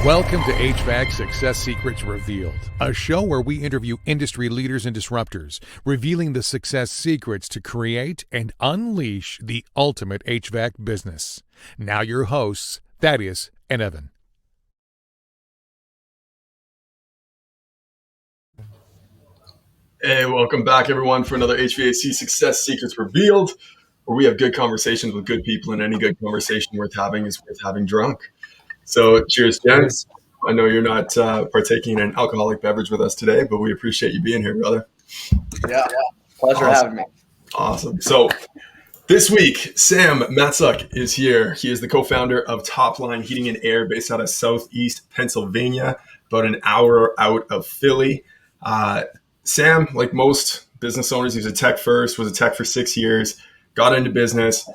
Welcome to HVAC Success Secrets Revealed, a show where we interview industry leaders and disruptors, revealing the success secrets to create and unleash the ultimate HVAC business. Now your hosts, Thaddeus and Evan. Hey, welcome back, everyone, for another HVAC Success Secrets Revealed, where we have good conversations with good people, and any good conversation worth having is worth having drunk. So cheers, gents. I know you're not partaking in an alcoholic beverage with us today, but we appreciate you being here, brother. Yeah. Pleasure having me. Awesome. So this week, Sam Matsuk is here. He is the co-founder of Top Line Heating and Air based out of Southeast Pennsylvania, about an hour out of Philly. Sam, like most business owners, he was a tech first, was a tech for 6 years, got into business,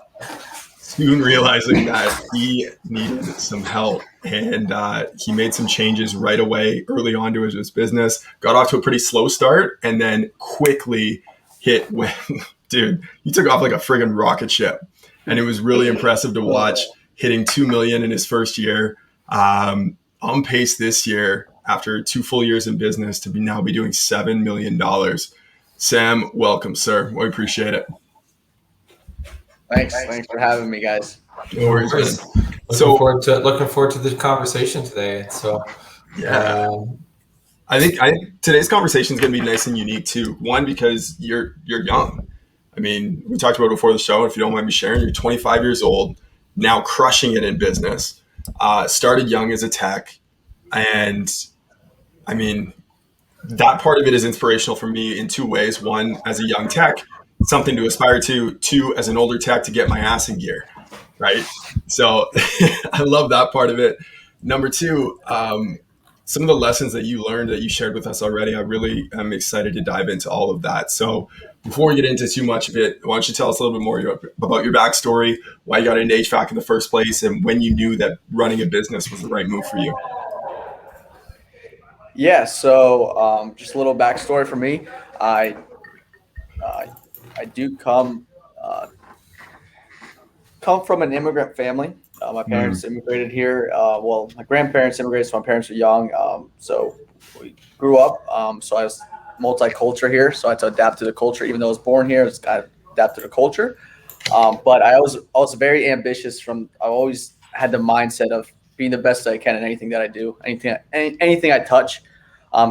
soon realizing that he needed some help. And he made some changes right away early on to his business, got off to a pretty slow start, and then quickly hit when, dude, he took off like a friggin' rocket ship. And it was really impressive to watch, hitting 2 million in his first year, on pace this year after 2 full years in business to now be doing $7 million. Sam, welcome, sir. We appreciate it. Thanks for having me, guys. No worries, man. Looking forward to the conversation today. So, yeah, I think today's conversation is going to be nice and unique too. One, because you're young. I mean, we talked about it before the show. If you don't mind me sharing, you're 25 years old, now crushing it in business. Started young as a tech, and I mean, that part of it is inspirational for me in 2 ways. One, as a young tech, something to aspire to. 2, as an older tech, to get my ass in gear, right? So I love that part of it. Number 2, some of the lessons that you learned that you shared with us already, I really am excited to dive into all of that. So before we get into too much of it, why don't you tell us a little bit more about your backstory, why you got into HVAC in the first place, and when you knew that running a business was the right move for you? Yeah, so just a little backstory for me. I do come from an immigrant family. My parents immigrated here. Well, my grandparents immigrated, so my parents were young. So we grew up. So I was multicultural here, so I had to adapt to the culture. Even though I was born here, I had to adapt to the culture. But I was very ambitious. I always had the mindset of being the best I can in anything that I do, anything I touch.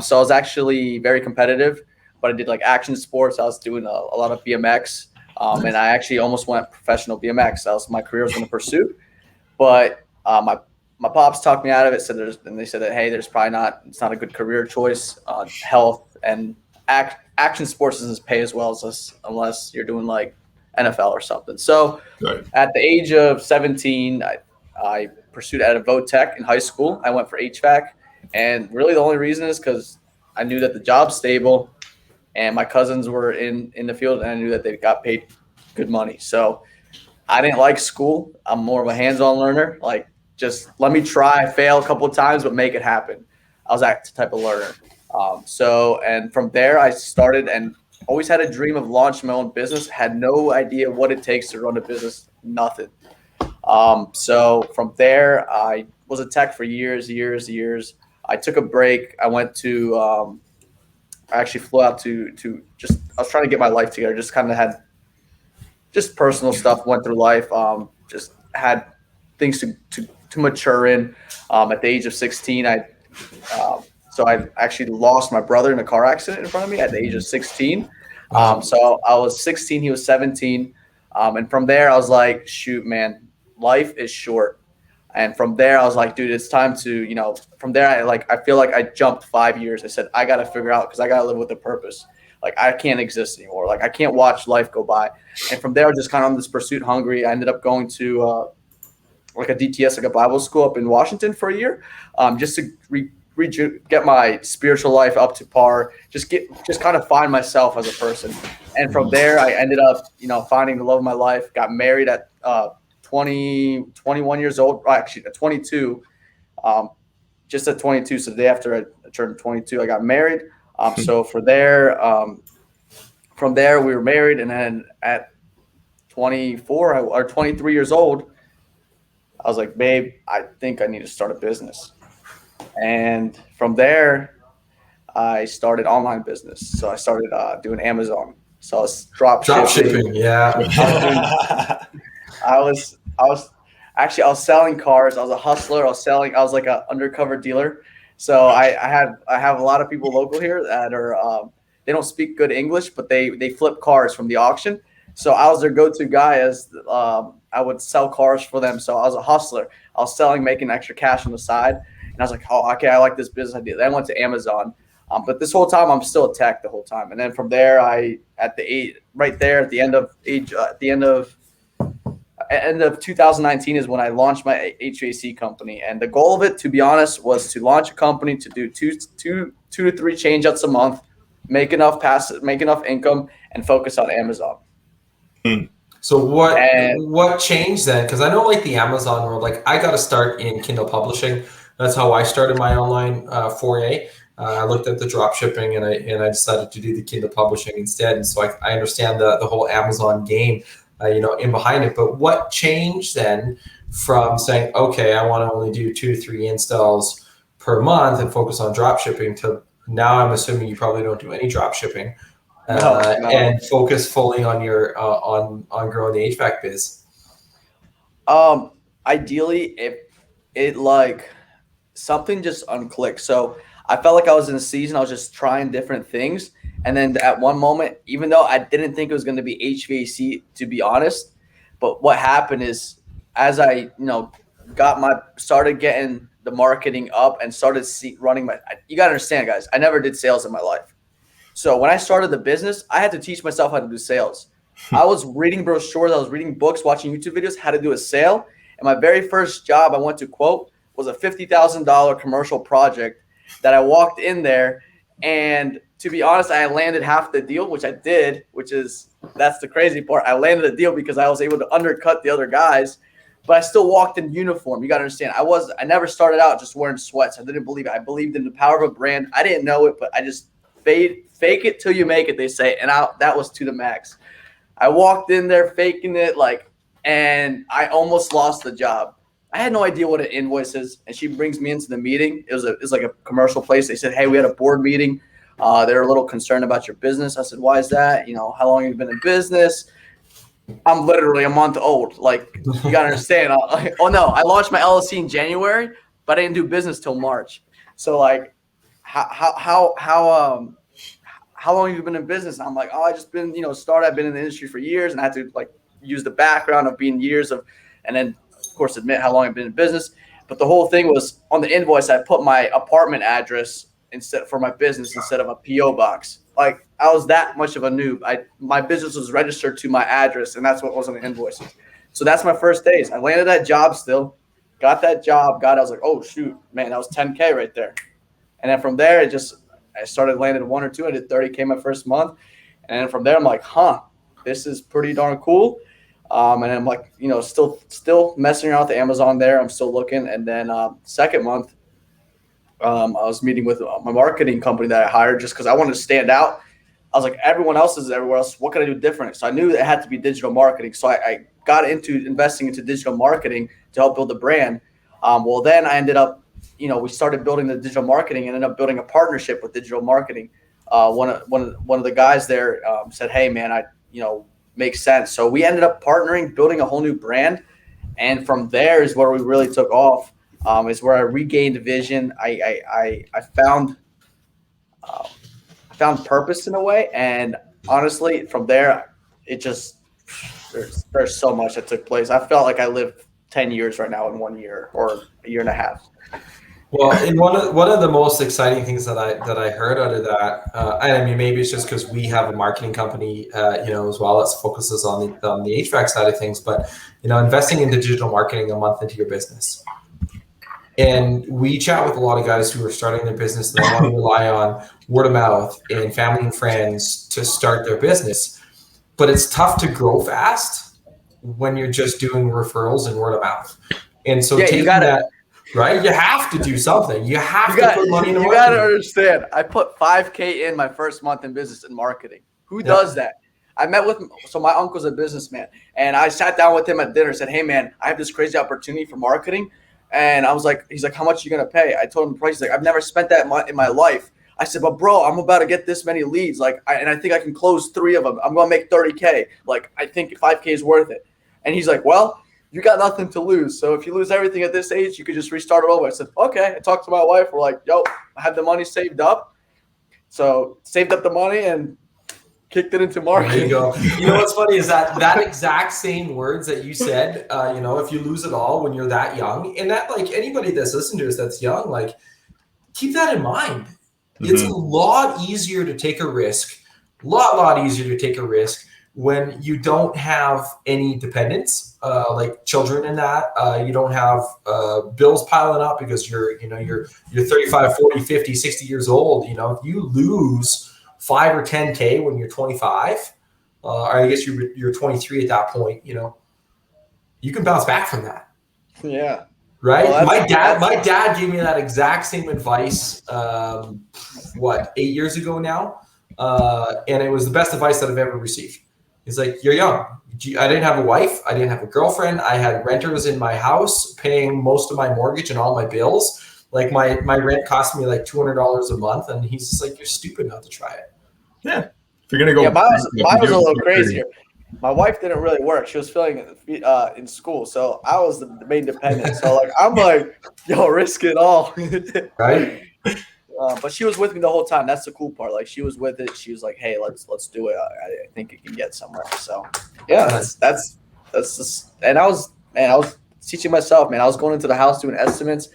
So I was actually very competitive, but I did like action sports. I was doing a lot of BMX, and I actually almost went professional BMX. That was my career was going to pursue, but my pops talked me out of it. And they said that, hey, it's not a good career choice. Health and action sports doesn't pay as well unless you're doing like NFL or something. So At the age of 17, I pursued at a Tech in high school. I went for HVAC, and really the only reason is because I knew that the job's stable, and my cousins were in the field, and I knew that they got paid good money. So I didn't like school. I'm more of a hands-on learner. Like, just let me try, fail a couple of times, but make it happen. I was that type of learner. And from there I started and always had a dream of launching my own business. Had no idea what it takes to run a business, nothing. So from there, I was a tech for years. I took a break. I went to, I actually flew out to I was trying to get my life together. Just kind of had just personal stuff went through life. Just had things to mature in. At the age of 16, I actually lost my brother in a car accident in front of me at the age of 16. So I was 16, he was 17. And from there, I was like, shoot, man, life is short. And from there, I was like, dude, it's time to, from there, I feel like I jumped 5 years. I said, I got to figure out, because I got to live with a purpose. Like, I can't exist anymore. Like, I can't watch life go by. And from there, I was just kind of on this pursuit hungry. I ended up going to like a DTS, like a Bible school up in Washington for a year, just to get my spiritual life up to par, just kind of find myself as a person. And from there, I ended up, finding the love of my life, got married at 21 years old, actually at 22, just at 22. So the day after I turned 22, I got married. So from there, we were married. And then at 24 or 23 years old, I was like, babe, I think I need to start a business. And from there, I started online business. So I started doing Amazon. So I was drop Drop shipping. shipping, yeah. I was doing. I was selling cars. I was a hustler. I was like an undercover dealer. So I have a lot of people local here that are they don't speak good English, but they flip cars from the auction. So I was their go-to guy as I would sell cars for them. So I was a hustler. I was selling, making extra cash on the side, and I was like, oh, okay, I like this business idea. Then I went to Amazon. But this whole time, I'm still a tech the whole time. And then from there, right there at the end of 2019 is when I launched my HVAC company. And the goal of it, to be honest, was to launch a company to do two to three change-outs a month, make enough income, and focus on Amazon. So what changed then? Because I know like the Amazon world, like I got to start in Kindle publishing. That's how I started my online foray. I looked at the drop shipping and I decided to do the Kindle publishing instead. And so I understand the whole Amazon game, in behind it. But what changed then from saying, okay, I want to only do 2 to 3 installs per month and focus on drop shipping to now I'm assuming you probably don't do any drop shipping No. and focus fully on your on growing the HVAC biz. Ideally, if it like something just unclicked. So I felt like I was in a season. I was just trying different things. And then at one moment, even though I didn't think it was going to be HVAC, to be honest, but what happened is as I, started getting the marketing up and started running you got to understand, guys, I never did sales in my life. So when I started the business, I had to teach myself how to do sales. I was reading brochures, I was reading books, watching YouTube videos, how to do a sale. And my very first job I went to quote was a $50,000 commercial project that I walked in there. And to be honest, I landed half the deal, which I did, that's the crazy part. I landed the deal because I was able to undercut the other guys, but I still walked in uniform. You got to understand, I never started out just wearing sweats. I didn't believe it. I believed in the power of a brand. I didn't know it, but I just fake it till you make it, they say. And that was to the max. I walked in there faking it, and I almost lost the job. I had no idea what an invoice is, and she brings me into the meeting. It was like a commercial place. They said, "Hey, we had a board meeting. They're a little concerned about your business." I said, "Why is that? How long have you been in business?" I'm literally a month old. You gotta understand. Oh no, I launched my LLC in January, but I didn't do business till March. So how long have you been in business? And I'm like, oh, I just been, I've been in the industry for years, and I had to use the background of being years of, and then of course admit how long I've been in business. But the whole thing was on the invoice, I put my apartment address for my business instead of a PO box. I was that much of a noob. My business was registered to my address, and that's what was on the invoice. So that's my first days. I landed that job still, got that job. I was like, oh shoot, man, that was 10K right there. And then from there, I started landing 1 or 2. I did 30K my first month. And then from there, I'm like, this is pretty darn cool. And I'm like, still messing around with Amazon there. I'm still looking. And then second month, I was meeting with my marketing company that I hired just because I wanted to stand out. I was like, everyone else is everywhere else. What can I do different? So I knew it had to be digital marketing. So I got into investing into digital marketing to help build the brand. Well, then I ended up, we started building the digital marketing and ended up building a partnership with digital marketing. One of the guys there said, "Hey, man, makes sense." So we ended up partnering, building a whole new brand, and from there is where we really took off. Is where I regained vision. I found purpose in a way, and honestly, from there, there's so much that took place. I felt like I lived 10 years right now in 1 year or a year and a half. Well, and one of the most exciting things that I heard out of that, and I mean maybe it's just because we have a marketing company, as well that focuses on the HVAC side of things, but investing into digital marketing a month into your business, and we chat with a lot of guys who are starting their business and they want to rely on word of mouth and family and friends to start their business, but it's tough to grow fast when you're just doing referrals and word of mouth, and so taking that. Right, you have to do something. You have to put money in the marketing. You got to understand. I put 5K in my first month in business and marketing. Who does that? I met with my uncle's a businessman, and I sat down with him at dinner and said, "Hey, man, I have this crazy opportunity for marketing, And I was like, he's like, how much are you going to pay? I told him the price. He's like, I've never spent that in my life. I said, but bro, I'm about to get this many leads. Like, and I think I can close 3 of them. I'm going to make 30K. Like, I think 5K is worth it. And he's like, well, you got nothing to lose. So if you lose everything at this age, you could just restart it over. I said, okay. I talked to my wife. We're like, yo, I have the money saved up. So saved up the money and kicked it into marketing. There you go. You know what's funny is that exact same words that you said, if you lose it all when you're that young, and that, like, anybody that's listening to us that's young, like, keep that in mind. It's a lot easier to take a risk, lot easier to take a risk when you don't have any dependents, like children in that. You don't have bills piling up because you're 35, 40, 50, 60 years old. If you lose 5 or 10K when you're 25, or I guess you're 23 at that point, you can bounce back from that. Yeah. Right. Well, my dad gave me that exact same advice, 8 years ago now. And it was the best advice that I've ever received. He's like, you're young. I didn't have a wife. I didn't have a girlfriend. I had renters in my house paying most of my mortgage and all my bills. Like my rent cost me like $200 a month. And he's just like, you're stupid not to try it. Yeah. If you're going to go. Yeah, mine was a little crazier. My wife didn't really work. She was filling in school. So I was the main dependent. So like, I'm like, yo, risk it all. Right. But she was with me the whole time. That's the cool part. Like, she was with it. She was like, hey, let's do it. I think it can get somewhere. So yeah, that's just, and I was teaching myself, man. I was going into the house doing estimates.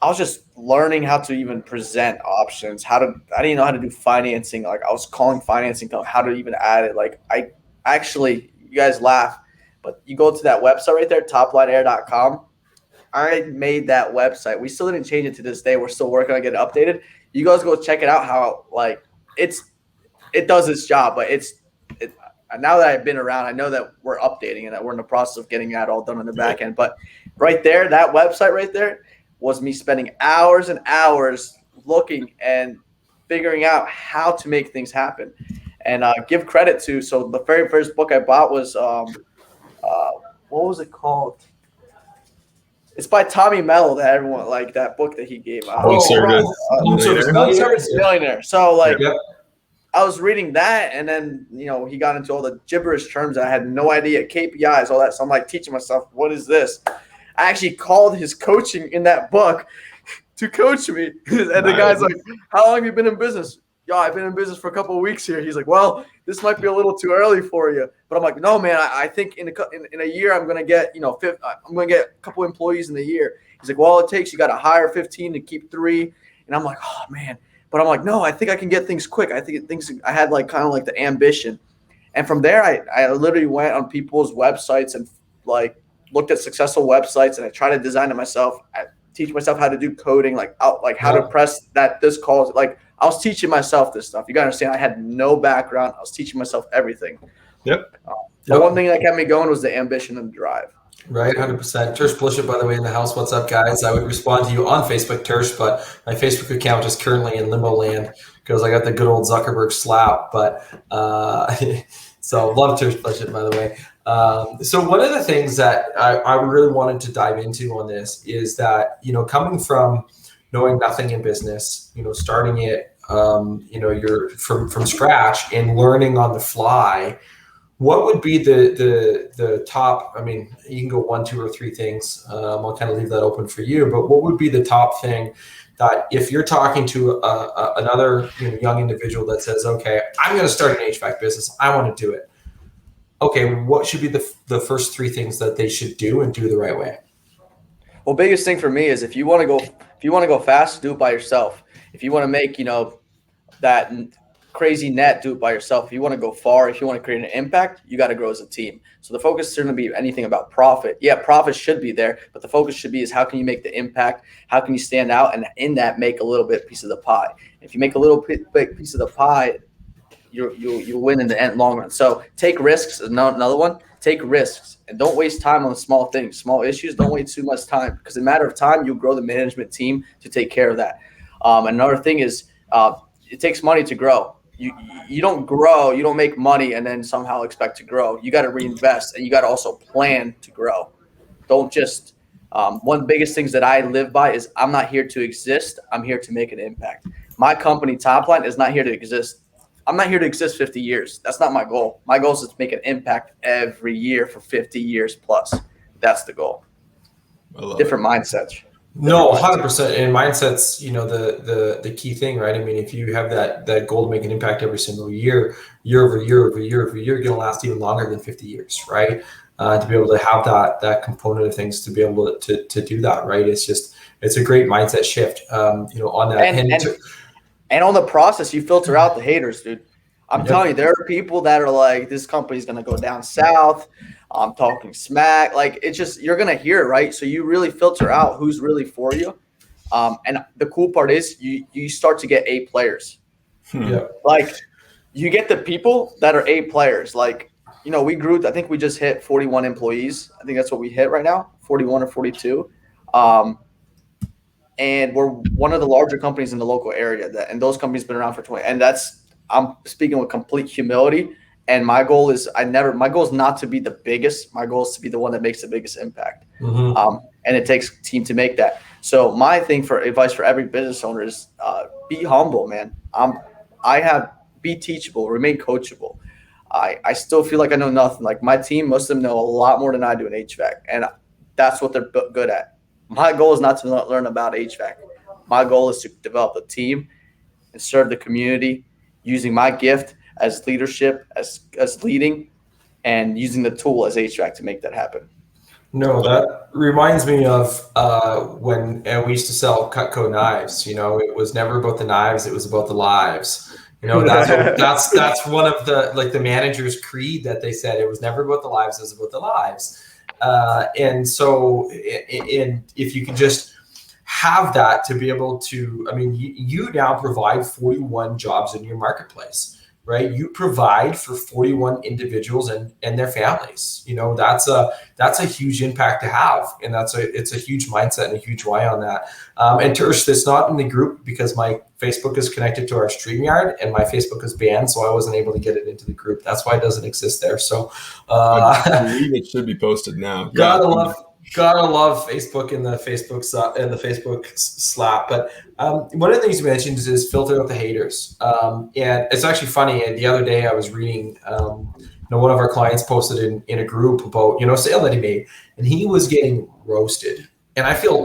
I was just learning how to even present options. I didn't know how to do financing. Like, I was calling financing, how to even add it. Like, I actually, you guys laugh, but you go to that website right there, toplineair.com. I made that website. We still didn't change it to this day. We're still working on getting it updated. You guys go check it out. How like it does its job, but now that I've been around, I know that we're updating and that we're in the process of getting that all done on the back end. But right there, that website right there was me spending hours and hours looking and figuring out how to make things happen. And give credit to, so the very first book I bought was what was it called? It's by Tommy Mello, that everyone, like, that book that he gave out. Service Millionaire. So like, Yep. I was reading that, and then he got into all the gibberish terms that I had no idea, KPIs, all that. So I'm like teaching myself, what is this? I actually called his coaching in that book to coach me, and the guy's like, "How long have you been in business?" "Yo, I've been in business for a couple of weeks here." He's like, "Well, this might be a little too early for you." But I'm like, "No, man, I think in a year I'm gonna get I'm gonna get a couple employees in a year." He's like, "Well, all it takes, you got to hire 15 to keep 3." And I'm like, "Oh man," but I'm like, "No, I think I can get things quick. I think I had like kind of like the ambition." And from there, I literally went on people's websites and like looked at successful websites, and I tried to design it myself. I teach myself how to do coding, like how to press this call. Like, I was teaching myself this stuff. You got to understand, I had no background. I was teaching myself everything. Yep. The one thing that kept me going was the ambition and the drive. Right, 100%. Tersh Blushett, by the way, in the house. What's up, guys? I would respond to you on Facebook, Tersh, but my Facebook account is currently in limbo land because I got the good old Zuckerberg slap. But so love Tersh Blushett, by the way. So one of the things that I really wanted to dive into on this is that, coming from knowing nothing in business, starting it, you're from scratch and learning on the fly, what would be the top, I mean, you can go 1, 2, or 3 things. I'll kind of leave that open for you, but what would be the top thing that if you're talking to another young individual that says, okay, I'm going to start an HVAC business, I want to do it. Okay, what should be the first 3 things that they should do and do the right way? Well, biggest thing for me is if you want to go fast, do it by yourself. If you want to make, that crazy net, do it by yourself. If you want to go far, if you want to create an impact, you got to grow as a team. So the focus shouldn't be anything about profit. Yeah, profit should be there, but the focus should be is how can you make the impact? How can you stand out? And in that, make a little bit piece of the pie. If you make a little bit piece of the pie, you'll win in the end, long run. So take risks. Another one, take risks and don't waste time on small things, small issues. Don't waste too much time, because in a matter of time, you'll grow the management team to take care of that. Another thing is it takes money to grow. You don't grow, you don't make money and then somehow expect to grow. You got to reinvest, and you got to also plan to grow. Don't just One of the biggest things that I live by is I'm not here to exist. I'm here to make an impact. My company, Topline, is not here to exist. I'm not here to exist 50 years. That's not my goal. My goal is to make an impact every year for 50 years plus. That's the goal. Different mindsets. No, 100%. And mindset's, the key thing, right? I mean, if you have that goal to make an impact every single year, year over year over year over year, you're going to last even longer than 50 years, right? To be able to have that component of things to be able to do that, right? It's a great mindset shift, on that. And on the process, you filter out the haters, dude. I'm telling you, there are people that are like, this company's going to go down south. I'm talking smack. Like, it's just, you're going to hear it, right? So you really filter out who's really for you. And the cool part is you start to get A players. Yeah. Like, you get the people that are A players. Like, we grew, I think we just hit 41 employees. I think that's what we hit right now, 41 or 42. And we're one of the larger companies in the local area, and those companies been around for 20. And I'm speaking with complete humility. And my goal is not to be the biggest. My goal is to be the one that makes the biggest impact. Mm-hmm. And it takes a team to make that. So my thing for advice for every business owner is be humble, man. Be teachable, remain coachable. I still feel like I know nothing. Like, my team, most of them know a lot more than I do in HVAC, and that's what they're good at. My goal is not to learn about HVAC. My goal is to develop a team and serve the community using my gift as leadership, as leading, and using the tool as HVAC to make that happen. No, that reminds me of when we used to sell Cutco knives. It was never about the knives; it was about the lives. That's one of the manager's creed that they said. It was never about the lives; it was about the lives. And so, if you can just have that to be able to, I mean, you now provide 41 jobs in your marketplace, right? You provide for 41 individuals and their families. That's a huge impact to have, and it's a huge mindset and a huge why on that. And Tersh, that's not in the group because my Facebook is connected to our StreamYard, and my Facebook is banned, so I wasn't able to get it into the group. That's why it doesn't exist there. So I believe it should be posted now. Gotta love Facebook and the Facebook slap. But one of the things you mentioned is filter out the haters. And it's actually funny. And the other day I was reading, one of our clients posted in a group about a sale that he made, and he was getting roasted. And I feel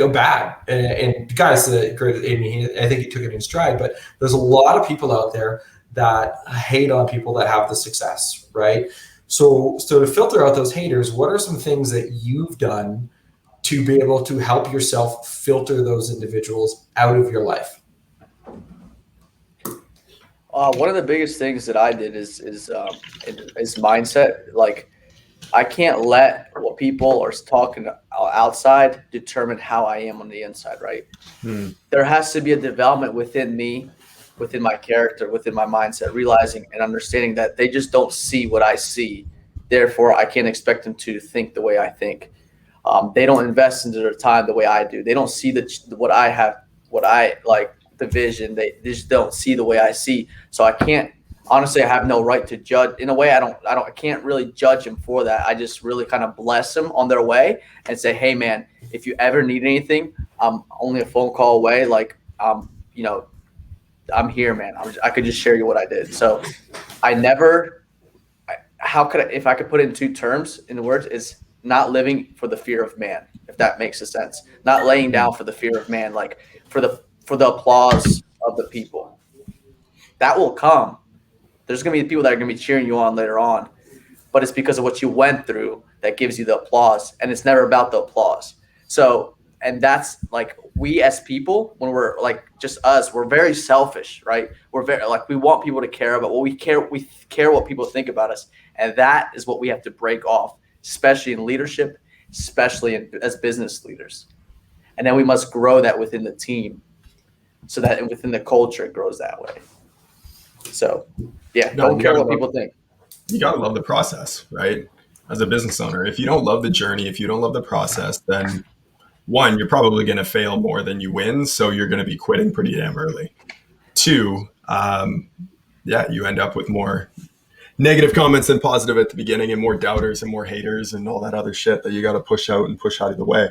bad. And guys, I think he took it in stride. But there's a lot of people out there that hate on people that have the success, right? So to filter out those haters, what are some things that you've done to be able to help yourself filter those individuals out of your life? One of the biggest things that I did is mindset. Like, I can't let what people are talking outside determine how I am on the inside, right? There has to be a development within me, within my character, within my mindset, realizing and understanding that they just don't see what I see. Therefore, I can't expect them to think the way I think. They don't invest into their time the way I do. They don't see what I have, what I like, the vision. They just don't see the way I see. So I can't. Honestly, I have no right to judge. In a way, I can't really judge them for that. I just really kind of bless them on their way and say, hey, man, if you ever need anything, I'm only a phone call away. Like, I'm here, man. I could just share you what I did. So if I could put it in two terms, in the words, is not living for the fear of man, if that makes a sense. Not laying down for the fear of man, like for the applause of the people. That will come. There's going to be people that are going to be cheering you on later on, but it's because of what you went through that gives you the applause, and it's never about the applause. So, and that's like, we as people, when we're like just us, we're very selfish, right? We're very like, we want people to care about what we care what people think about us, and that is what we have to break off, especially in leadership, especially as business leaders. And then we must grow that within the team, so that within the culture it grows that way. So, don't care what people think. You gotta love the process, right? As a business owner, if you don't love the journey, if you don't love the process, then one, you're probably going to fail more than you win. So you're going to be quitting pretty damn early. Two, you end up with more negative comments than positive at the beginning, and more doubters and more haters and all that other shit that you got to push out and push out of the way.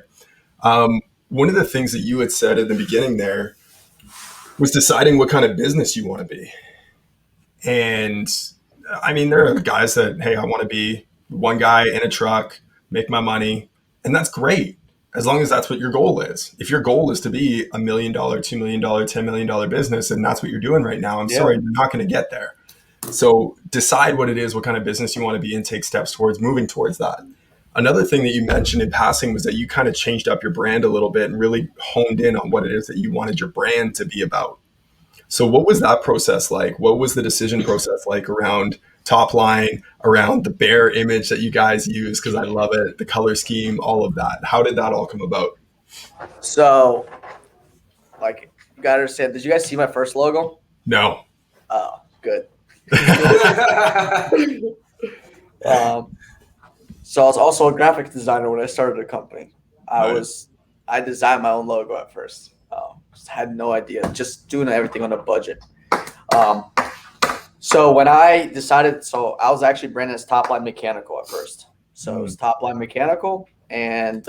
One of the things that you had said at the beginning there was deciding what kind of business you want to be. And I mean, there are guys that, hey, I want to be one guy in a truck, make my money. And that's great, as long as that's what your goal is. If your goal is to be $1 million, $2 million, $10 million business, and that's what you're doing right now, I'm sorry, you're not going to get there. So decide what it is, what kind of business you want to be, and take steps towards moving towards that. Another thing that you mentioned in passing was that you kind of changed up your brand a little bit and really honed in on what it is that you wanted your brand to be about. So what was that process like? What was the decision process like around Top Line, around the bear image that you guys use? Because I love it, the color scheme, all of that. How did that all come about? So, like, you got to understand, did you guys see my first logo? No. Oh, good. So I was also a graphic designer when I started the company. I designed my own logo at first. Just had no idea, just doing everything on a budget. So when I decided, so I was actually branded as Top Line Mechanical at first. So it was Top Line Mechanical, and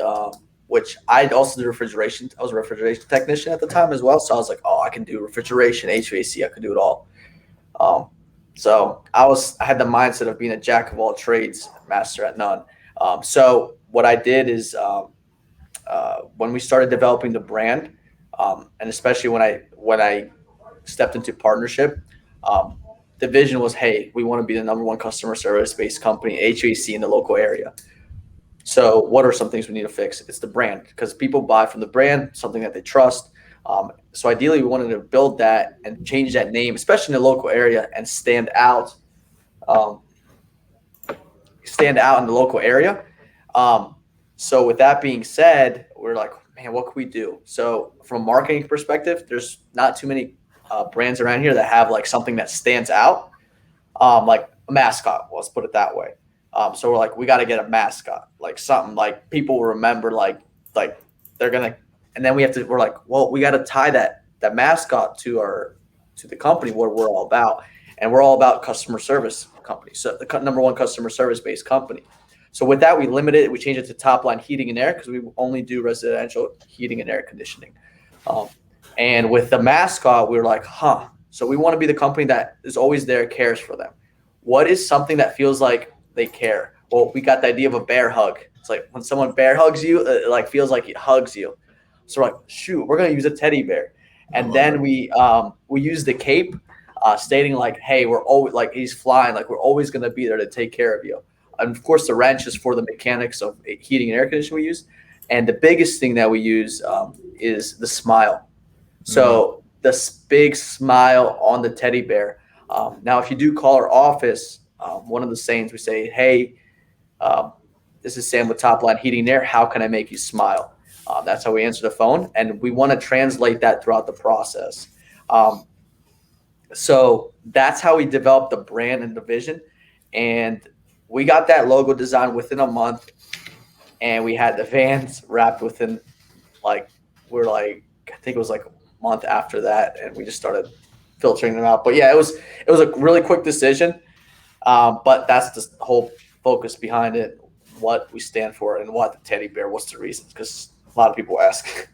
which I also did refrigeration. I was a refrigeration technician at the time as well. So I was like, oh, I can do refrigeration, HVAC, I could do it all. So I had the mindset of being a jack of all trades, master at none. So what I did is when we started developing the brand, and especially when I stepped into partnership, the vision was, hey, we want to be the #1 customer service based company, HVAC, in the local area. So what are some things we need to fix? It's the brand, because people buy from the brand, something that they trust. So ideally, we wanted to build that and change that name, especially in the local area, and stand out in the local area. So with that being said, we're like, man, what can we do? So from a marketing perspective, there's not too many brands around here that have like something that stands out, like a mascot. Let's put it that way. So we're like, we got to get a mascot, like something like people will remember, like they're gonna. And then we're like, well, we got to tie that mascot to the company, what we're all about. And we're all about customer service company. So the #1 customer service based company. So with that, we limited it. We changed it to Top Line Heating and Air, because we only do residential heating and air conditioning. And with the mascot, we were like, so we want to be the company that is always there, cares for them. What is something that feels like they care? Well, we got the idea of a bear hug. It's like when someone bear hugs you, it like feels like it hugs you. So we're like, shoot, we're gonna use a teddy bear, and then we use the cape, stating like, hey, we're always, like, he's flying, like we're always gonna be there to take care of you. And of course, the wrench is for the mechanics of heating and air conditioning we use, and the biggest thing that we use is the smile. So this big smile on the teddy bear. Now, if you do call our office, one of the sayings we say, hey, this is Sam with Top Line Heating and Air. How can I make you smile? That's how we answer the phone, and we want to translate that throughout the process. So that's how we developed the brand and the vision, and we got that logo design within a month, and we had the vans wrapped within I think it was like a month after that, and we just started filtering them out. But yeah, it was a really quick decision, but that's the whole focus behind it, what we stand for, and what the teddy bear, what's the reasons, because a lot of people ask.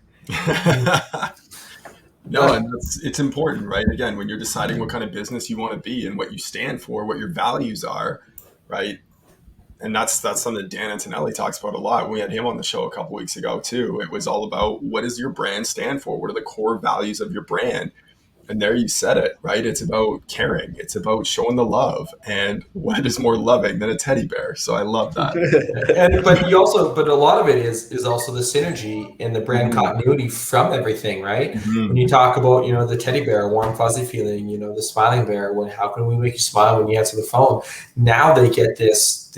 No, and it's important, right? Again, when you're deciding what kind of business you want to be and what you stand for, what your values are, right? And that's something that Dan Antonelli talks about a lot. We had him on the show a couple weeks ago too. It was all about, what does your brand stand for? What are the core values of your brand? And there you said it, right? It's about caring. It's about showing the love. And what is more loving than a teddy bear? So I love that. But a lot of it is also the synergy and the brand continuity from everything, right? When you talk about, the teddy bear, warm, fuzzy feeling, the smiling bear, how can we make you smile when you answer the phone? Now they get this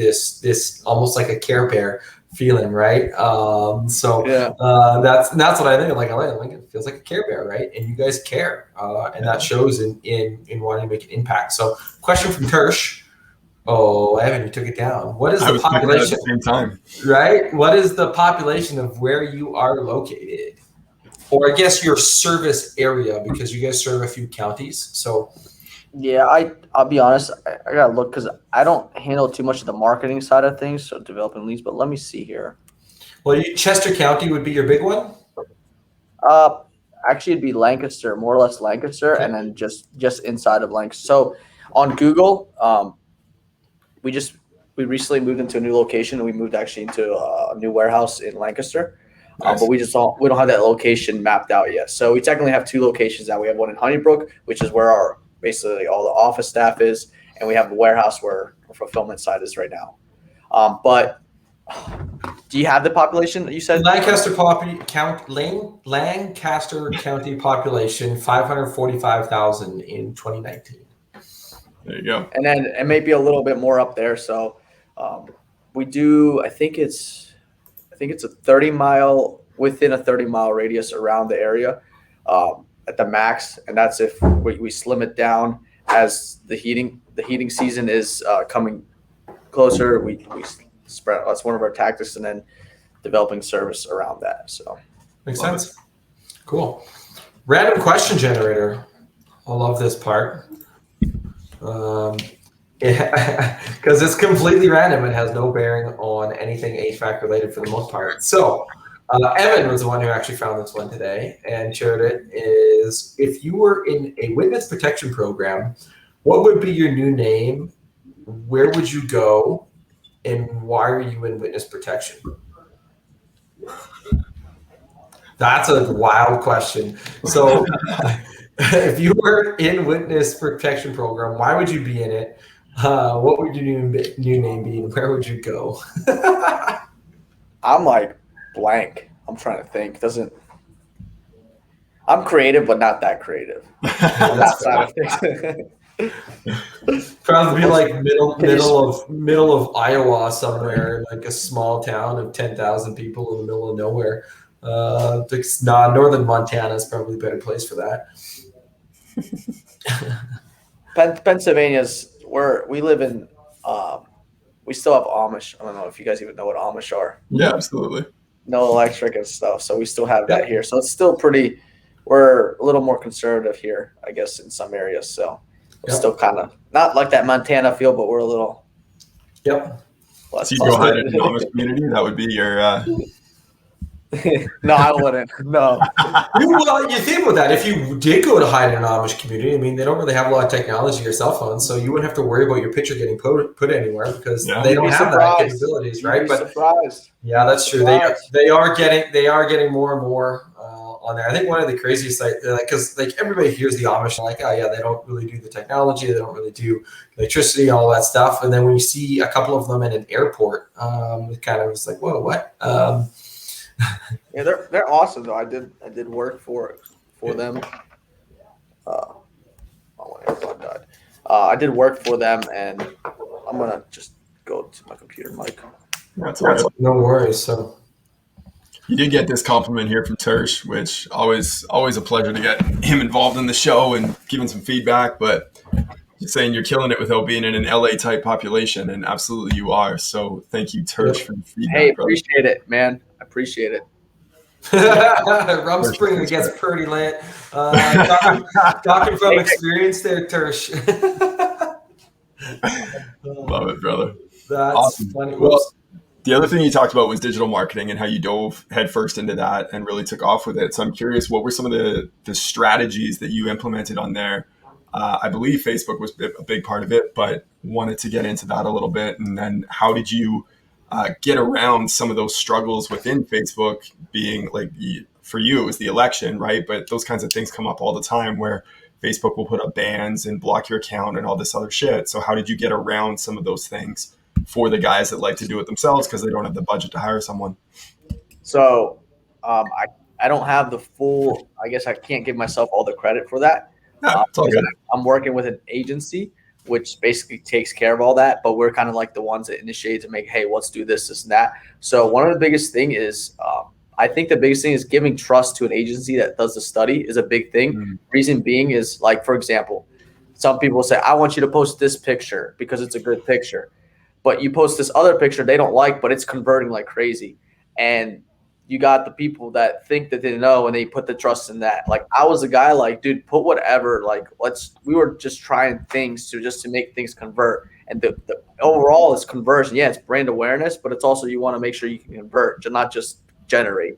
almost like a Care Bear feeling, right? That's what I think. Like it feels like a Care Bear, right? And you guys care, and that shows in wanting to make an impact. So, question from Tersh. Oh, Evan, you took it down. What is the population? At the same time, right? What is the population of where you are located, or I guess your service area, because you guys serve a few counties. So, Yeah, I'll be honest. I gotta look because I don't handle too much of the marketing side of things, so developing leads. But let me see here. Well, Chester County would be your big one. Uh, Actually, it'd be Lancaster, more or less Lancaster, Okay. and then just inside of Lancaster. So on Google, we just we recently moved into a new location, and we moved actually into a new warehouse in Lancaster. Nice. But we don't have that location mapped out yet. So we technically have two locations now. We have one in Honeybrook, which is where our basically all the office staff is, and we have a warehouse where our fulfillment side is right now. But do you have the population that you said? Lancaster County population 545,000 in 2019. There you go. And then it may be a little bit more up there. So we do. I think it's a 30-mile within a 30-mile radius around the area at the max, and that's if we slim it down as the heating season is coming closer. We spread. That's one of our tactics, and then developing service around that. So Makes sense. Cool. Random question generator. I love this part. Because it's completely random and has no bearing on anything HVAC related for the most part. So Evan was the one who actually found this one today and shared it. Is if you were in a witness protection program, what would be your new name? Where would you go? And why are you in witness protection? That's a wild question. So if you were in witness protection program, why would you be in it? What would your new name be? And where would you go? I'm like blank. I'm trying to think. I'm creative, but not that creative. On that side of things. Probably like middle of Iowa somewhere, like a small town of 10,000 people in the middle of nowhere. Northern Montana is probably a better place for that. Pennsylvania's where we live in. We still have Amish. I don't know if you guys even know what Amish are. Yeah, absolutely. No electric and stuff, so we still have that here. So it's still pretty. We're a little more conservative here, I guess, in some areas. So we're still kind of not like that Montana feel, but we're a little. Yep. So you go hide in the Amish community? That would be your. No, I wouldn't. No. Well, you think about that. If you did go to hide in an Amish community, I mean, they don't really have a lot of technology or cell phones, so you wouldn't have to worry about your picture getting put anywhere because they don't have that capabilities, right? But surprised. Yeah, that's true. They are getting more and more on there. I think one of the craziest, because everybody hears the Amish and like, oh yeah, they don't really do the technology, they don't really do electricity, all that stuff, and then when you see a couple of them in an airport, it kind of is like, whoa, what? Yeah, they're awesome though. I did work for them. Oh, my AirPod died. I did work for them, and I'm gonna just go to my computer mic. That's all right. No worries. So you did get this compliment here from Tersh, which always a pleasure to get him involved in the show and giving some feedback. But just saying you're killing it without being in an LA type population, and absolutely you are. So thank you, Tersh, for the feedback. Hey, appreciate it, man. I appreciate it. Rum Spring gets pretty lit. Talking from experience there, Tersh. Love it, brother. That's awesome. Funny. Well, the other thing you talked about was digital marketing and how you dove headfirst into that and really took off with it. So I'm curious, what were some of the strategies that you implemented on there? I believe Facebook was a big part of it, but wanted to get into that a little bit. And then how did you get around some of those struggles within Facebook being like, for you, it was the election, right? But those kinds of things come up all the time where Facebook will put up bans and block your account and all this other shit. So how did you get around some of those things for the guys that like to do it themselves because they don't have the budget to hire someone? So I don't have the full, I guess I can't give myself all the credit for that. Yeah, it's all good. I'm working with an agency, which basically takes care of all that, but we're kind of like the ones that initiate to make, hey, let's do this and that. So one of the biggest thing is, I think the biggest thing is giving trust to an agency that does the study is a big thing. Mm-hmm. Reason being is, like, for example, some people say, I want you to post this picture because it's a good picture. But you post this other picture they don't like, but it's converting like crazy. And you got the people that think that they know and they put the trust in that. Like I was a guy like, dude, put whatever, like we were just trying things to make things convert. And the overall is conversion. Yeah, it's brand awareness, but it's also you want to make sure you can convert, not just generate.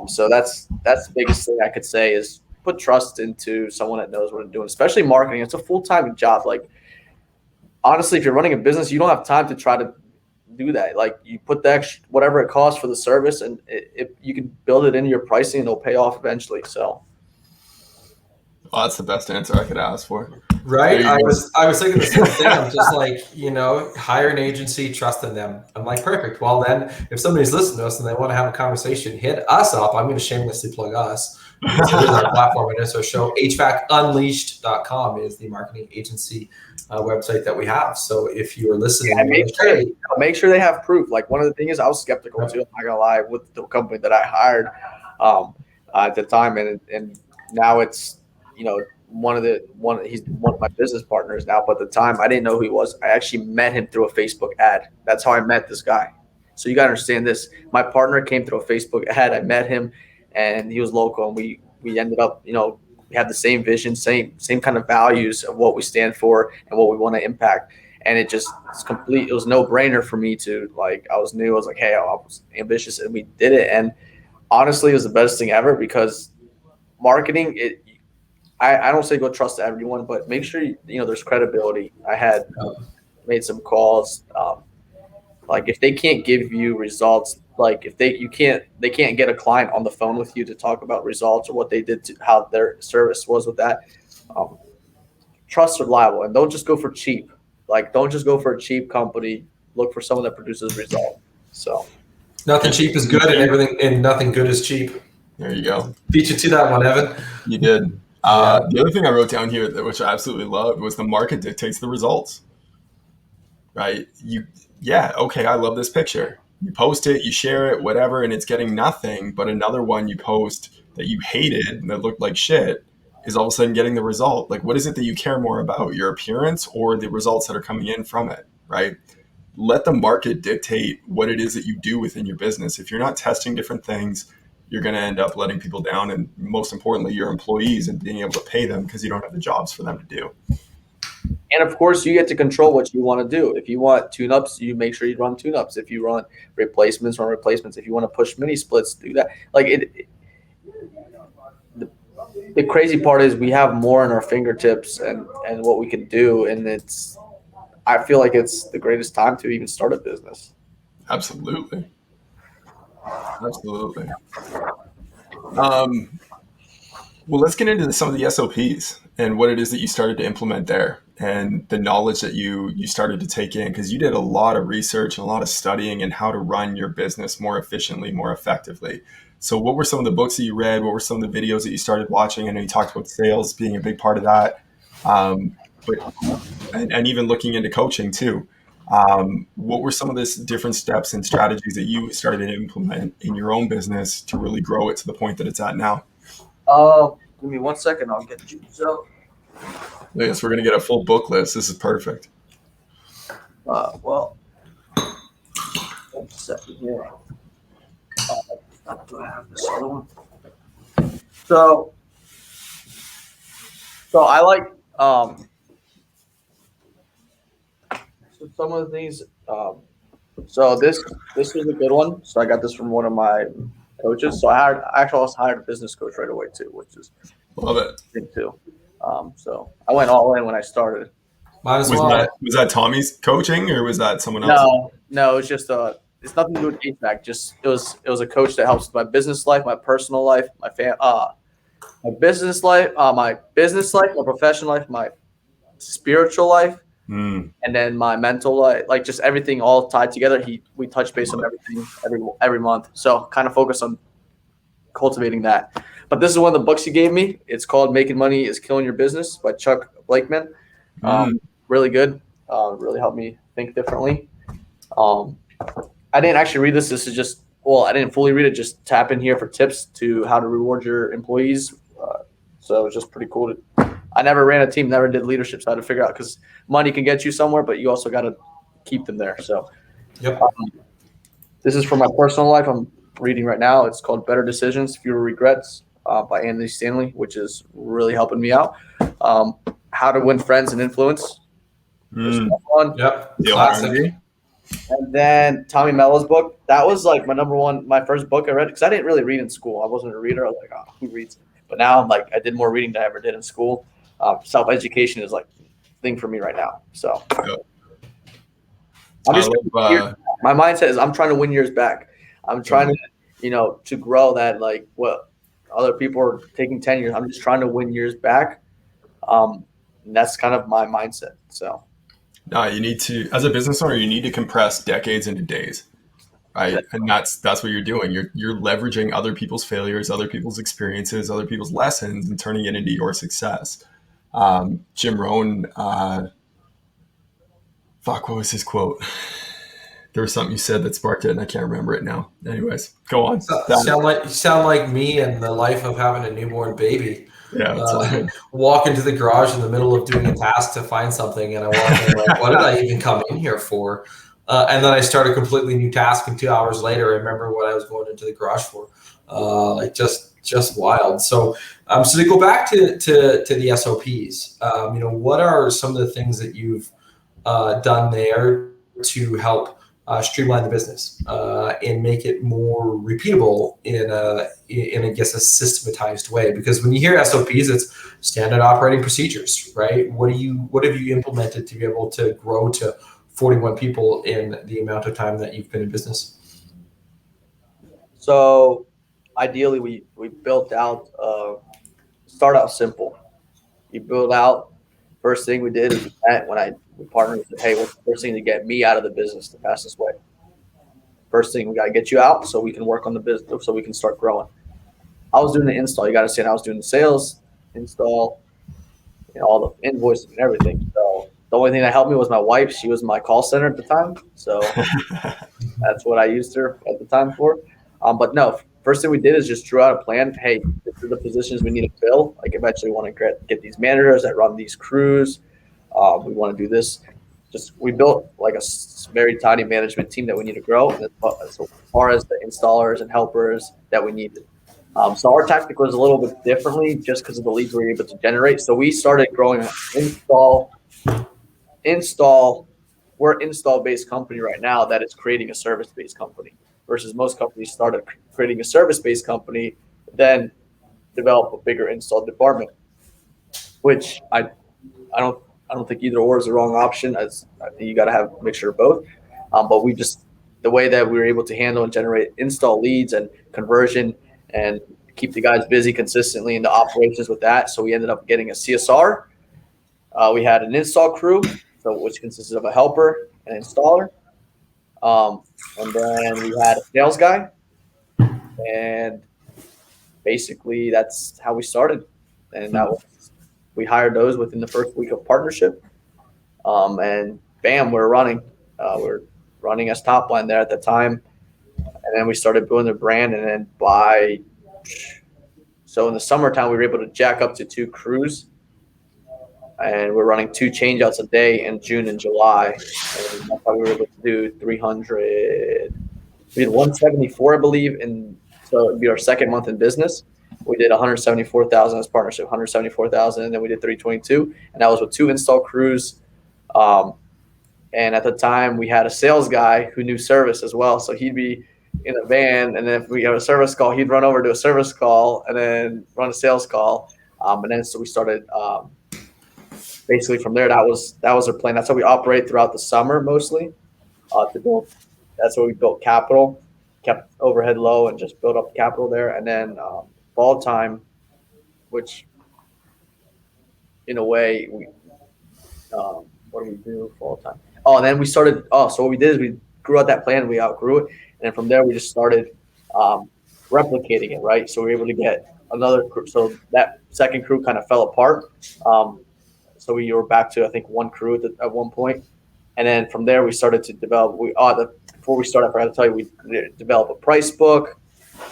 So that's the biggest thing I could say is put trust into someone that knows what they're doing, especially marketing. It's a full-time job. Like honestly, if you're running a business, you don't have time to try to do that. Like you put the extra, whatever it costs for the service, and if you can build it into your pricing, it'll pay off eventually. So, that's the best answer I could ask for. Right? I was thinking the same thing. I'm just like, hire an agency, trust in them. I'm like, perfect. Well, then if somebody's listening to us and they want to have a conversation, hit us up. I'm going to shamelessly plug us. This is our platform and it's our show. HVACunleashed.com is the marketing agency website that we have. So if you are listening, make sure they have proof. Like one of the things I was skeptical too, I'm not gonna lie, with the company that I hired at the time, and now it's he's one of my business partners now. But at the time, I didn't know who he was. I actually met him through a Facebook ad. That's how I met this guy. So you gotta understand this. My partner came through a Facebook ad. I met him, and he was local, and we ended up, we have the same vision, same kind of values of what we stand for and what we want to impact. And it was no brainer for me to I was new. I was like, hey, I was ambitious, and we did it. And honestly, it was the best thing ever because marketing, I don't say go trust everyone, but make sure, there's credibility. I had made some calls. If they can't give you results, if they can't get a client on the phone with you to talk about results or what they did, to how their service was with that, trust reliable, and don't just go for cheap. Don't just go for a cheap company. Look for someone that produces results. So nothing cheap is good, and nothing good is cheap. There you go. Beat you to that one, Evan. You did. The other thing I wrote down here, which I absolutely loved, was the market dictates the results. Right? Okay, I love this picture. You post it, you share it, whatever, and it's getting nothing. But another one you post that you hated and that looked like shit is all of a sudden getting the result. Like, what is it that you care more about, your appearance or the results that are coming in from it, right? Let the market dictate what it is that you do within your business. If you're not testing different things, you're going to end up letting people down, and most importantly, your employees, and being able to pay them because you don't have the jobs for them to do. And of course, you get to control what you want to do. If you want tune-ups, you make sure you run tune-ups. If you run replacements, run replacements. If you want to push mini splits, do that. The crazy part is we have more in our fingertips and what we can do, and I feel like it's the greatest time to even start a business. Absolutely. Well, let's get into some of the SOPs and what it is that you started to implement there, and the knowledge that you started to take in, because you did a lot of research and a lot of studying in how to run your business more efficiently, more effectively. So what were some of the books that you read? What were some of the videos that you started watching? I know you talked about sales being a big part of that, and even looking into coaching too. What were some of the different steps and strategies that you started to implement in your own business to really grow it to the point that it's at now? Give me 1 second. I'll get you. So, yes, we're going to get a full book list. This is perfect. Well, 1 second here. Do I have this other one? So I like so some of the things. So this was a good one. So I got this from one of my coaches. So I also hired a business coach right away too, which is love it big too. So I went all in when I started. Might as well. Was that Tommy's coaching or was that someone else? No, it's just it's nothing to do with HVAC. Just it was a coach that helps with my business life, my personal life, my business life, my professional life, my spiritual life, and then my mental life, like just everything all tied together. We touch base on everything every month. So kind of focus on cultivating that. But this is one of the books he gave me. It's called Making Money is Killing Your Business by Chuck Blakeman. Really good. Really helped me think differently. I didn't actually read this. This is just, I didn't fully read it. Just tap in here for tips to how to reward your employees. So it was just pretty cool. I never ran a team, never did leadership. So I had to figure out, because money can get you somewhere, but you also got to keep them there. So yep. This is for my personal life. I'm reading right now. It's called Better Decisions, Fewer Regrets by Anthony Stanley, which is really helping me out. How to Win Friends and Influence. One. Yep. Dale Classic. Carnegie. And then Tommy Mello's book. That was like my first book I read, because I didn't really read in school. I wasn't a reader. I was like, oh, who reads? But now I'm like, I did more reading than I ever did in school. Self-education is like a thing for me right now. So I'm just my mindset is I'm trying to win years back. I'm trying to, to grow that, like what other people are taking 10 years. I'm just trying to win years back. And that's kind of my mindset. So. No, you need to, as a business owner, you need to compress decades into days, right? And that's what you're doing. You're leveraging other people's failures, other people's experiences, other people's lessons, and turning it into your success. Jim Rohn, what was his quote? There was something you said that sparked it, and I can't remember it now. Anyways, go on. You sound like me and the life of having a newborn baby. Yeah, walk into the garage in the middle of doing a task to find something, and I walk in like, what did I even come in here for? And then I start a completely new task, and 2 hours later, I remember what I was going into the garage for. Like just wild. So to go back to the SOPs, what are some of the things that you've done there to help streamline the business and make it more repeatable in I guess a systematized way? Because when you hear SOPs, it's standard operating procedures, right? What have you implemented to be able to grow to 41 people in the amount of time that you've been in business? So ideally we built out, start out simple. You build out, first thing we did is we partnered with, hey, what's the first thing to get me out of the business the fastest way? First thing, we got to get you out so we can work on the business, so we can start growing. I was doing the install. You got to say, I was doing the sales, install, all the invoicing and everything. So the only thing that helped me was my wife. She was my call center at the time. So that's what I used her at the time for. But no, first thing we did is just drew out a plan. Hey, these are the positions we need to fill. Like eventually we want to get these managers that run these crews. We want to do this. We built like a very tiny management team that we need to grow, as far as the installers and helpers that we needed. So our tactic was a little bit differently just because of the leads we were able to generate. So we started growing install. We're an install-based company right now that is creating a service-based company, versus most companies started creating a service-based company, then develop a bigger install department, which I don't think either or is the wrong option. As I think you got to have a mixture of both. But the way that we were able to handle and generate install leads and conversion and keep the guys busy consistently in the operations with that. So we ended up getting a CSR. We had an install crew, which consisted of a helper, an installer. And then we had a sales guy. And basically that's how we started. And we hired those within the first week of partnership. And bam, we're running. We're running as top line there at the time. And then we started building the brand. And then so in the summertime, we were able to jack up to 2 crews. And we're running 2 changeouts a day in June and July. And that's how we were able to do 300. We did 174, I believe. So it'd be our second month in business. We did 174,000 as partnership, 174,000, and then we did 322, and that was with 2 install crews. And at the time, we had a sales guy who knew service as well, so he'd be in a van, and then if we had a service call, he'd run over to a service call and then run a sales call. And then so we started basically from there. That was our plan. That's how we operate throughout the summer mostly. That's where we built capital, kept overhead low, and just built up capital there. And then fall time, which in a way what do we do fall time? Oh, and then we started. So what we did is we grew out that plan. We outgrew it, and then from there we just started replicating it. Right. So we were able to get another crew. So that second crew kind of fell apart. So we were back to I think 1 crew at one point, and then from there we started to develop. Before we started, I forgot to tell you, we developed a price book,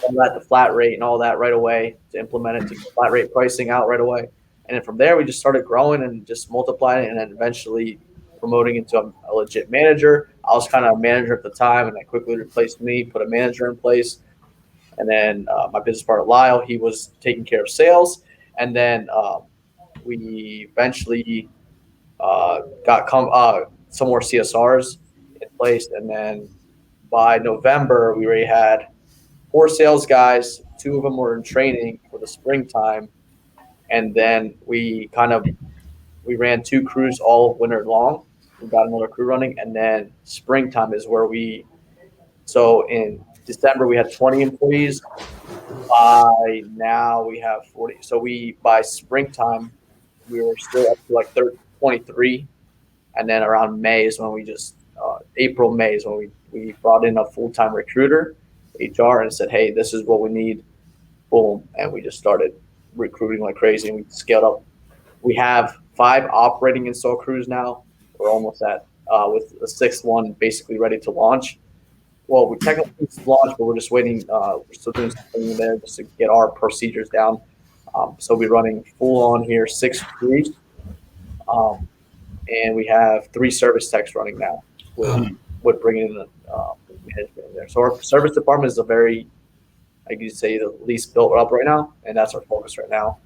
and the flat rate and all that right away to implement it to get flat rate pricing out right away. And then from there, we just started growing and just multiplying, and then eventually promoting into a legit manager. I was kind of a manager at the time, and they quickly replaced me, put a manager in place. And then my business partner Lyle, he was taking care of sales. And then we eventually got some more CSRs in place. And then by November, we already had 4 sales guys. 2 of them were in training for the springtime. And then we ran 2 crews all winter long. We got another crew running. And then springtime is where so in December, we had 20 employees. By now we have 40. So by springtime, we were still up to like 23. And then around May is when April, May is when we brought in a full-time recruiter, HR, and said, hey, this is what we need. Boom. And we just started recruiting like crazy, and we scaled up. We have 5 operating install crews now. We're almost at, with the 6th one basically ready to launch. Well, we technically launched, but we're just waiting. We're still doing something in there just to get our procedures down. So we're running full on here, 6 crews. And we have 3 service techs running now with bringing in the management in there. So our service department is like you say, the least built up right now, and that's our focus right now.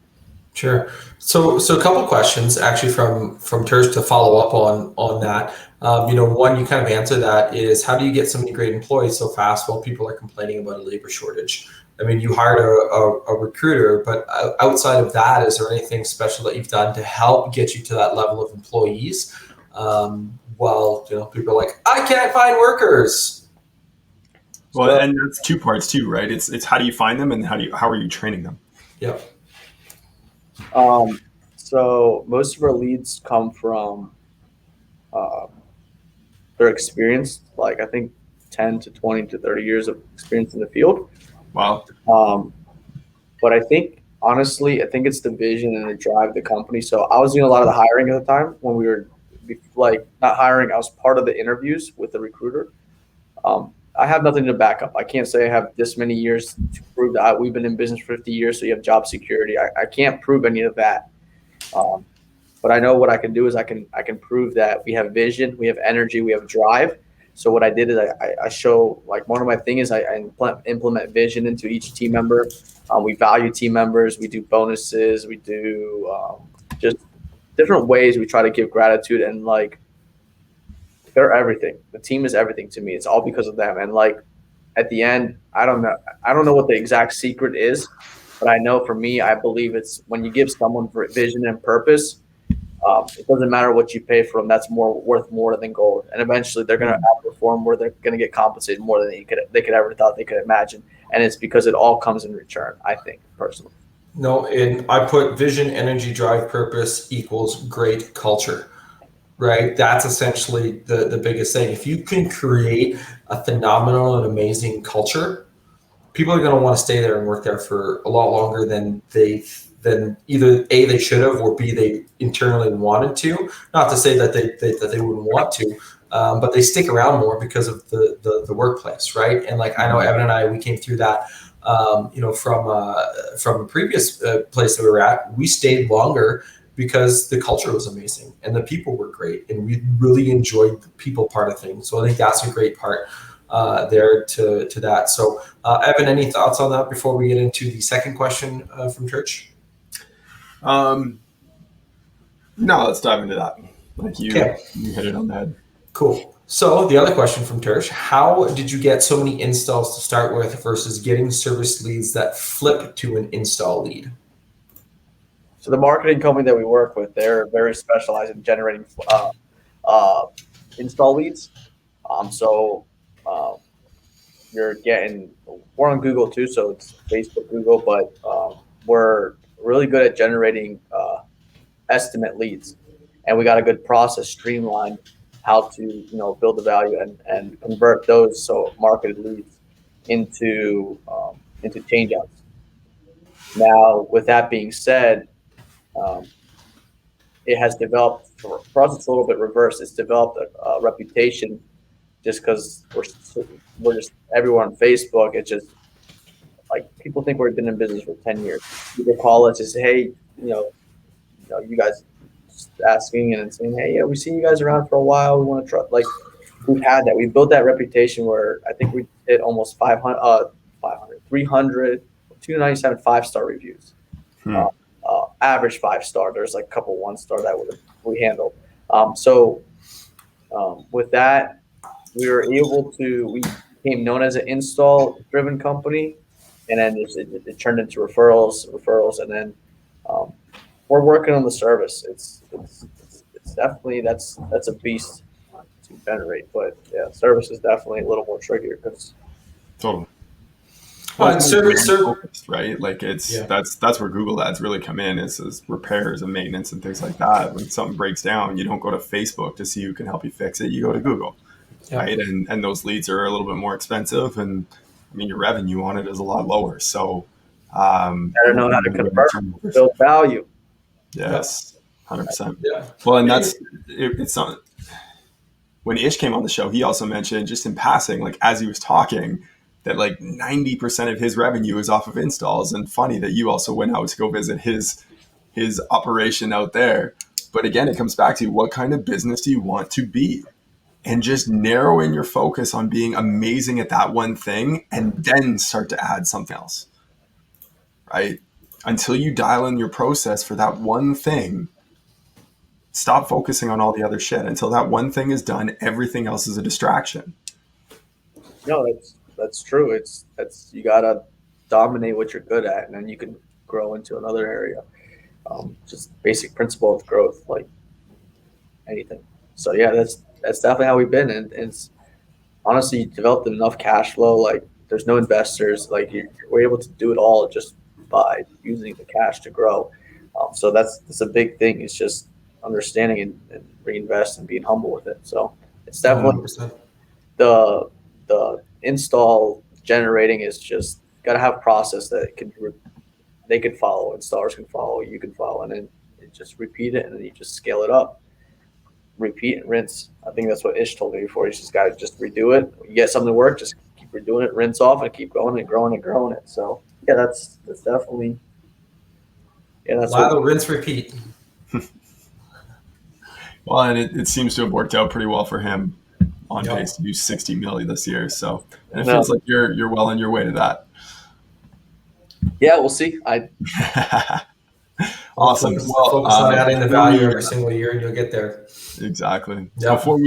Sure. So a couple of questions actually from Tersh to follow up on that. One, you kind of answer that is, how do you get so many great employees so fast while people are complaining about a labor shortage? I mean, you hired a recruiter, but outside of that, is there anything special that you've done to help get you to that level of employees? While people are like, I can't find workers. Well, and that's 2 parts too, right? It's how do you find them, and how are you training them? Yep. So most of our leads come from their experience, like I think 10 to 20 to 30 years of experience in the field. Wow. But I think, honestly, it's the vision and the drive of the company. So I was doing a lot of the hiring at the time when we were not hiring. I was part of the interviews with the recruiter. I have nothing to back up. I can't say I have this many years to prove that we've been in business for 50 years. So you have job security. I can't prove any of that. But I know what I can do is I can prove that we have vision, we have energy, we have drive. So what I did is I show, like, one of my things is I implement vision into each team member. We value team members. We do bonuses. We do just different ways we try to give gratitude, and like, they're everything. The team is everything to me. It's all because of them. And like, at the end, I don't know what the exact secret is, but I know for me, I believe it's when you give someone vision and purpose. It doesn't matter what you pay for them. That's worth more than gold. And eventually they're going to outperform, where they're going to get compensated more than they could ever thought they could imagine. And it's because it all comes in return, I think, personally. No, and I put vision, energy, drive, purpose equals great culture, right? That's essentially the biggest thing. If you can create a phenomenal and amazing culture, people are going to want to stay there and work there for a lot longer than either A, they should have, or B, they internally wanted to. Not to say that they wouldn't want to, but they stick around more because of the workplace, right? And like, I know Evan and I, we came through that, from a previous place that we were at. We stayed longer because the culture was amazing and the people were great, and we really enjoyed the people part of things. So I think that's a great part there to that. So Evan, any thoughts on that before we get into the second question from Church? No, let's dive into that. Like you hit it on the head. Cool. So the other question from Tersh, how did you get so many installs to start with versus getting service leads that flip to an install lead? So the marketing company that we work with, they're very specialized in generating install leads. We're on Google too, so it's Facebook, Google, but we're really good at generating estimate leads, and we got a good process streamlined how to build the value and convert those marketed leads into change outs. Now, with that being said, it has developed for us. It's a little bit reverse. It's developed a reputation just because we're just everywhere on Facebook. It's just like people think we've been in business for 10 years. People call us and say, hey, you guys just asking and saying, hey, yeah, we've seen you guys around for a while. We want to try. Like, we've had that. We built that reputation where I think we hit almost 500, 300, 297 5-star reviews. Hmm. Average 5-star. There's like a couple 1-star that we handled. With that, we became known as an install-driven company, and then it turned into referrals, and then we're working on the service. It's definitely that's a beast to generate, but yeah, service is definitely a little more trickier because Totally. Well, and it's service, focused, right? Like Yeah. that's where Google ads really come in is repairs and maintenance and things like that. When something breaks down, you don't go to Facebook to see who can help you fix it. You go to Google, Yeah. right? And those leads are a little bit more expensive, and I mean your revenue on it is a lot lower. So I don't know how to convert, build value. Yes, 100%. Yeah. Well, and it's not. When Ish came on the show, he also mentioned just in passing, like as he was talking, that like 90% of his revenue is off of installs. And funny that you also went out to go visit his operation out there. But again, it comes back to what kind of business do you want to be? And just narrow in your focus on being amazing at that one thing and then start to add something else, right? Until you dial in your process for that one thing, stop focusing on all the other shit. Until that one thing is done, everything else is a distraction. No, that's true. That's you gotta dominate what you're good at, and then you can grow into another area. Just basic principle of growth, like anything. So yeah, that's definitely how we've been, and it's honestly developed enough cash flow. Like there's no investors. Like we're able to do it all just by using the cash to grow. So that's a big thing. It's just understanding and reinvest and being humble with it. So it's definitely 100%. the install generating is just got to have a process that they can follow, installers can follow, you can follow, and then you just repeat it, and then you just scale it up, repeat and rinse. I think that's what Ish told me before. You just got to just redo it. You get something to work, just keep redoing it, rinse off, and keep going and growing and growing it. So yeah, that's definitely that's Lather, rinse, repeat. Well, and it seems to have worked out pretty well for him on Yep. pace to do 60 million this year. So and it No. feels like you're well on your way to that. Yeah, we'll see. Awesome. Focus Well, on adding the value we- every single year, and you'll get there. Exactly. Yeah. Before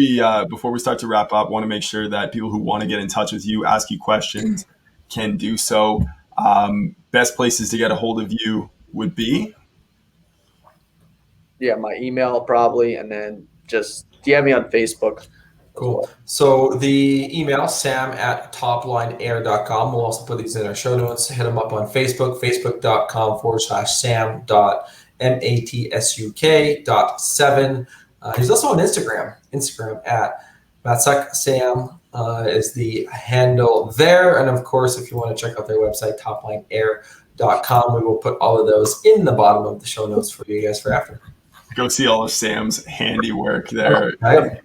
we start to wrap up, want to make sure that people who want to get in touch with you, ask you questions, can do so. Best places to get a hold of you would be. Yeah, my email probably, and then just DM me on Facebook. Cool. So the email, sam@toplineair.com. We'll also put these in our show notes. Hit them up on Facebook, facebook.com/sam.matsuk.7. He's also on Instagram at Matsuk Sam is the handle there. And of course, if you want to check out their website, toplineair.com, we will put all of those in the bottom of the show notes for you guys for after. Go see all of Sam's handiwork there. Right?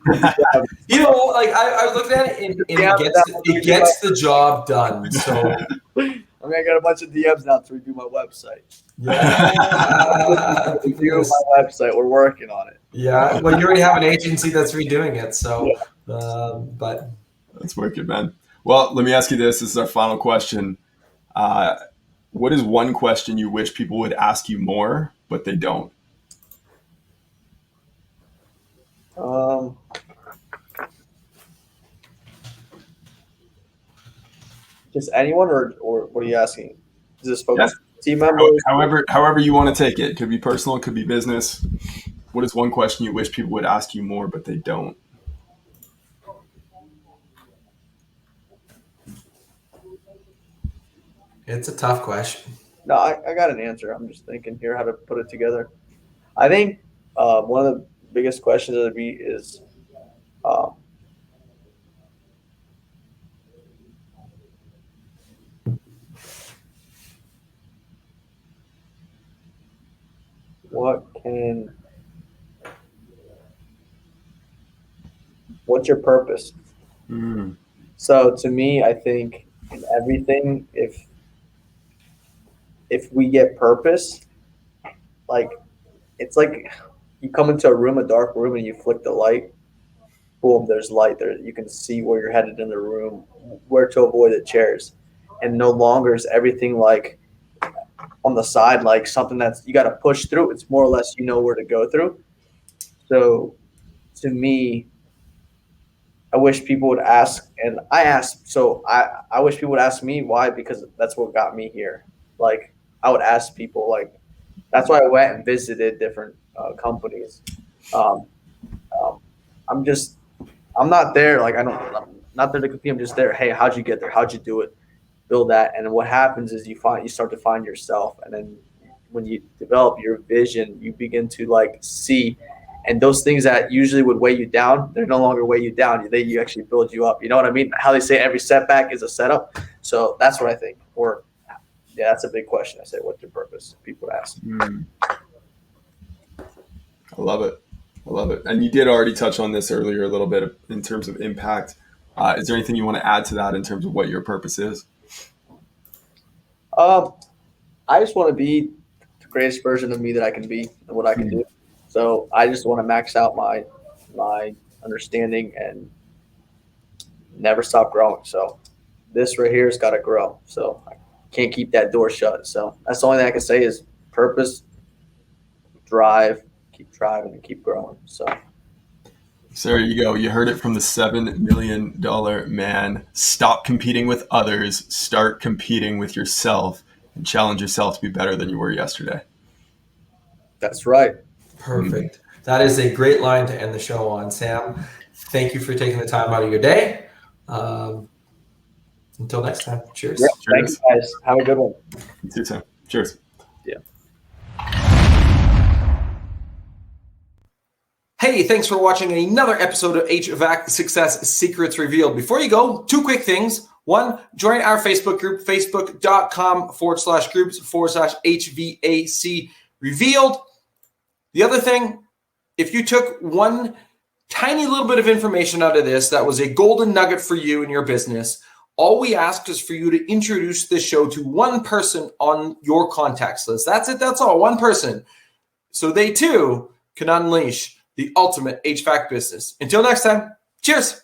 You know, like I was looking at it, and it gets the job done. So I mean, I got a bunch of DMs now to redo my website. yeah, Review my website. We're working on it. yeah. Well, you already have an agency that's redoing it, so but That's wicked, man. Well, let me ask you this. This is our final question. What is one question you wish people would ask you more, but they don't? Just anyone, or what are you asking? Is this focused on team members? However you want to take it. It could be personal, it could be business. What is one question you wish people would ask you more, but they don't? it's a tough question. No, I got an answer. I'm just thinking here how to put it together. I think one of the biggest questions that be is what's your purpose? So to me, I think in everything, if we get purpose, like it's like you come into a dark room, and you flick the light, boom, there's light there. You can see where you're headed in the room, where to avoid the chairs. and no longer is everything like on the side, like something that's you got to push through. It's more or less you know where to go through. So to me, I wish people would ask, and I asked. So I wish people would ask me why, because that's what got me here. Like I would ask people, like that's why I went and visited different companies. Um, I'm not there. Like I'm not there to compete. I'm just there. Hey, how'd you get there? How'd you do it? Build that. And what happens is you start to find yourself. And then when you develop your vision, you begin to like see, and those things that usually would weigh you down, they're no longer weigh you down. You actually build you up. You know what I mean? How they say every setback is a setup. So that's what I think. Or yeah, that's a big question. I say, what's your purpose? People ask. I love it. I love it. And you did already touch on this earlier a little bit in terms of impact. Is there anything you want to add to that in terms of what your purpose is? I just want to be the greatest version of me that I can be and what I can do. So I just want to max out my understanding and never stop growing. So this right here has got to grow. So I can't keep that door shut. So that's the only thing I can say is purpose, drive, keep driving, and keep growing. So there you go. You heard it from the $7 million man. Stop competing with others. Start competing with yourself and challenge yourself to be better than you were yesterday. That's right. Perfect. That is a great line to end the show on, Sam. Thank you for taking the time out of your day. Until next time. Cheers. Yeah, Cheers. thank you guys. Have a good one. You too, Sam. Cheers. Yeah. Hey, thanks for watching another episode of HVAC Success Secrets Revealed. Before you go, two quick things. One, join our Facebook group, facebook.com/groups/HVAC Revealed. The other thing, if you took one tiny little bit of information out of this that was a golden nugget for you in your business, all we ask is for you to introduce this show to one person on your contacts list. That's it. That's all. One person. So they too can unleash the ultimate HVAC business. Until next time, cheers.